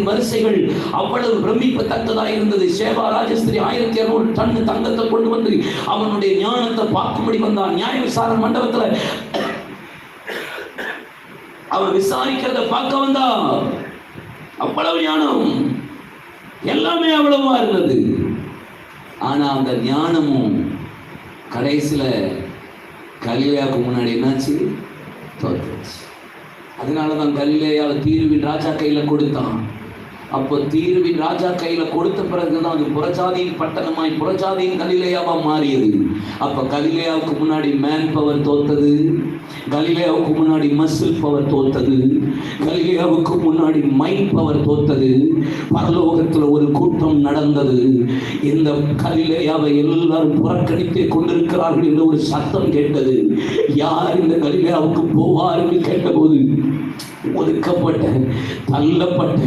வரிசைகள் அவ்வளவு பிரமிப்பத்தக்கதா இருந்தது. சேவா ராஜஸ்திரி 1200 டன் தங்கத்தை கொண்டு வந்து அவனுடைய ஞானத்தை பார்க்கும்படி வந்தான். நியாய விசாரணை மண்டபத்துல அவன் விசாரிக்கிறத பார்க்க வந்தான். அவ்வளவு ஞானம், எல்லாமே அவ்வளவா இருந்தது. ஆனா அந்த ஞானமும் கடைசியில கலிலேயாவுக்கு முன்னாடி என்னாச்சு? தோற்றுச்சு. அதனாலதான் கலிலேயாவை தீருவின் ராஜா கையில கொடுத்தான். அப்போ தீருவின் ராஜா கையில கொடுத்த பிறகுதான் அது புறஜாதியின் பட்டணமாய் புறஜாதியின் கலிலேயாவா மாறியது. அப்ப கலிலேயாவுக்கு முன்னாடி மேன் பவர் தோத்தது, கலிலேயாவுக்கு முன்னாடி மசில் பவர் தோத்தது, கலிலேயாவுக்கு முன்னாடி மைண்ட் பவர் தோத்தது. பரலோகத்துல ஒரு கூட்டம் நடந்தது. இந்த கலிலேயாவை எல்லாரும் புறக்கணித்தே கொண்டிருக்கிறார்கள் என்ற ஒரு சத்தம் கேட்டது. யார் இந்த கலிலேயாவுக்கு போவார் என்று கேட்டபோது ஒதுக்கப்பட்ட, தள்ளப்பட்ட